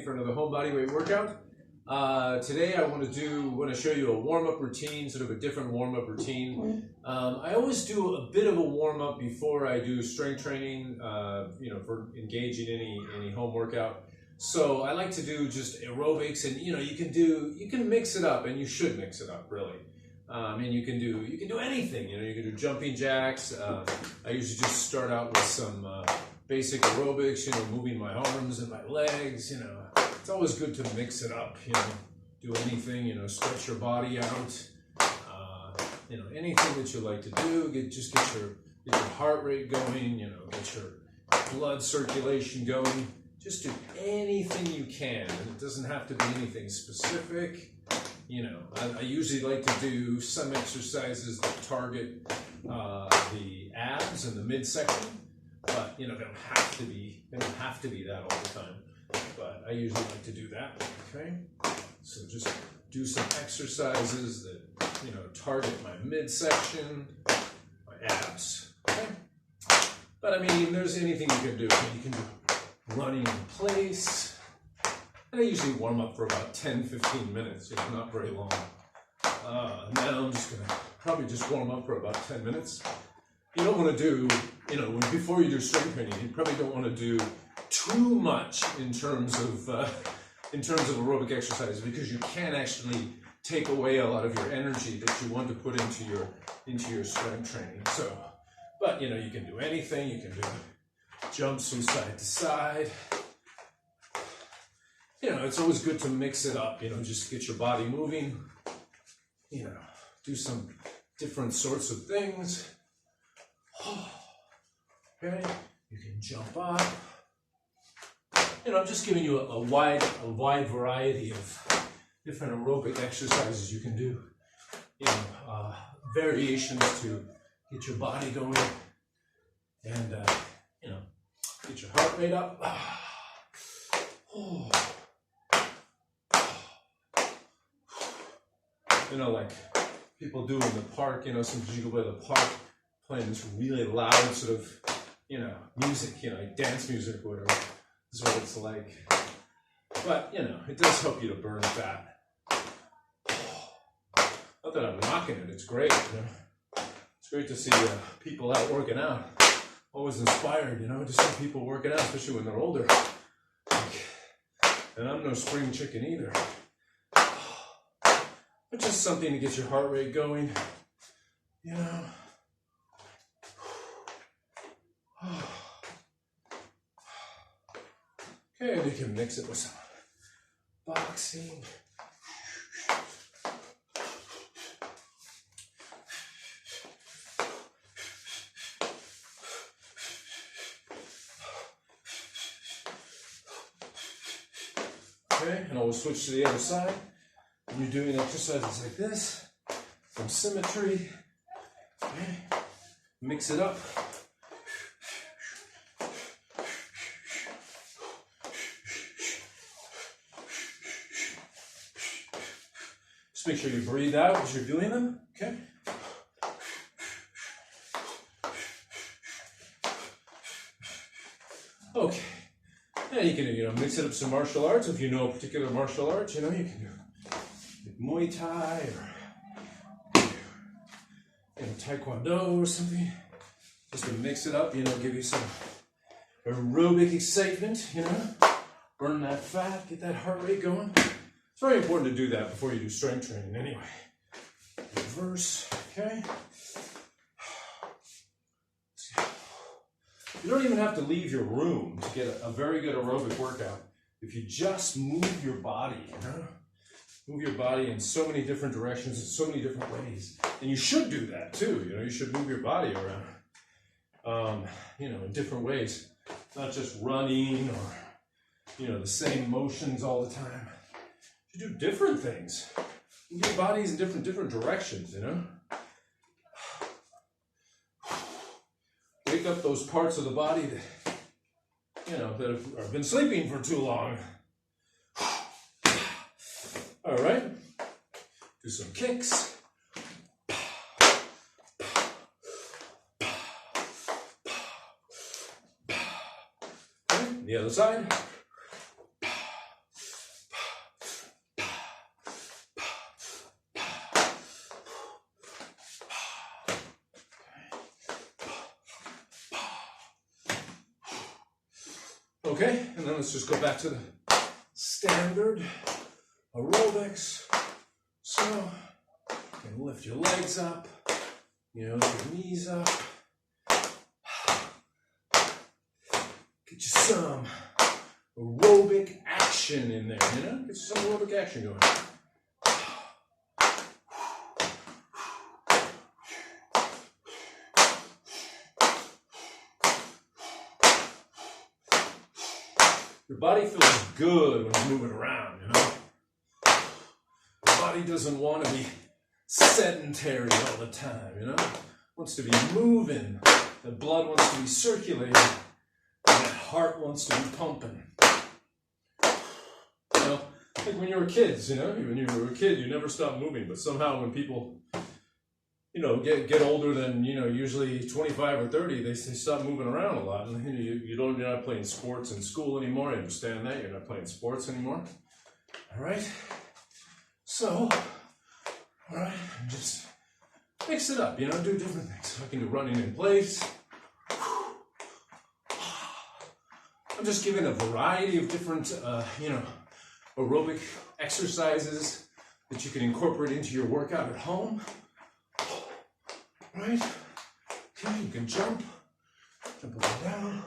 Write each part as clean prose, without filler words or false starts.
for another whole body weight workout. Today I want to show you a warm-up routine, sort of a different warm-up routine. I always do a bit of a warm-up before I do strength training, for engaging any home workout. So I like to do just aerobics, and you can mix it up, and you should mix it up really. You can do anything. You can do jumping jacks. I usually just start out with some basic aerobics. Moving my arms and my legs. It's always good to mix it up. Do anything. Stretch your body out. Anything that you like to do. Get your heart rate going. Get your blood circulation going. Just do anything you can, and it doesn't have to be anything specific. I usually like to do some exercises that target the abs and the midsection, but they don't have to be that all the time. But I usually like to do that. Okay, so just do some exercises that target my midsection, my abs. Okay, but there's anything you can do. You can do running in place. And I usually warm up for about 10-15 minutes, not very long. Now I'm just gonna probably just warm up for about 10 minutes. You don't want to do, before you do strength training, you probably don't want to do too much in terms of aerobic exercises, because you can actually take away a lot of your energy that you want to put into your strength training. So, but you can do anything. You can do jumps from side to side. It's always good to mix it up, just get your body moving, do some different sorts of things. Okay, you can jump up. I'm just giving you a wide variety of different aerobic exercises you can do. Variations to get your body going and, get your heart rate up. Like people do in the park, sometimes you go by the park playing this really loud sort of, music, like dance music or whatever. This is what it's like. But, it does help you to burn fat. Not that I'm knocking it, it's great, It's great to see people out working out. Always inspired, to see people working out, especially when they're older. And I'm no spring chicken either. But just something to get your heart rate going, Okay, you can mix it with some boxing. Okay, and I'll switch to the other side. When you're doing exercises like this, some symmetry, okay, mix it up. Just make sure you breathe out as you're doing them, okay? Okay, now you can, mix it up some martial arts. If you know a particular martial art, you can do Muay Thai or Taekwondo or something, just to mix it up, give you some aerobic excitement, burn that fat, get that heart rate going. It's very important to do that before you do strength training anyway. Reverse, okay? You don't even have to leave your room to get a very good aerobic workout if you just move your body, Move your body in so many different directions, in so many different ways. And you should do that too, you should move your body around, in different ways. Not just running or, the same motions all the time. You do different things. Move your bodies in different directions, Wake up those parts of the body that, that have been sleeping for too long. All right, do some kicks. The other side. Okay, and then let's just go back to the standard aerobics. So, you can lift your legs up, you know, your knees up. Get you some aerobic action in there, you know? Get you some aerobic action going. Your body feels good when it's moving around, you know? Your body doesn't want to be sedentary all the time, you know? It wants to be moving. The blood wants to be circulating. And the heart wants to be pumping. You know, like when you were kids, you know? When you were a kid, you never stopped moving. But somehow when people, you know, get older than, you know, usually 25 or 30, they stop moving around a lot. And you're not playing sports in school anymore. I understand that. You're not playing sports anymore. All right? So, all right, just mix it up, you know, do different things. I can do running in place. I'm just giving a variety of different, you know, aerobic exercises that you can incorporate into your workout at home. Right? Okay, you can jump up and down.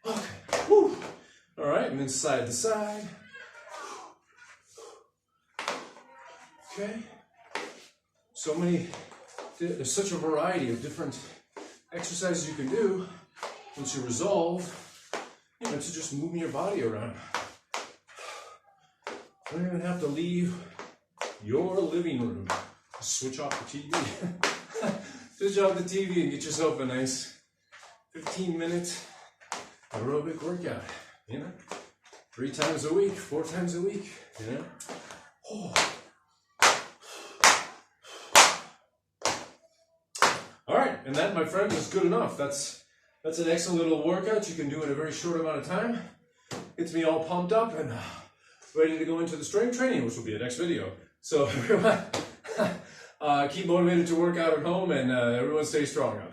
Okay, whew. All right, and then side to side. Okay, there's such a variety of different exercises you can do once you resolve, you know, to just moving your body around. You don't even have to leave your living room. Just switch off the TV. Switch off the TV and get yourself a nice 15-minute aerobic workout, you know? 3 times a week, 4 times a week, you know? Oh. All right, and that, my friend, is good enough. That's an excellent little workout you can do in a very short amount of time. Gets me all pumped up and ready to go into the strength training, which will be the next video. So everyone, keep motivated to work out at home, and everyone stay strong out there.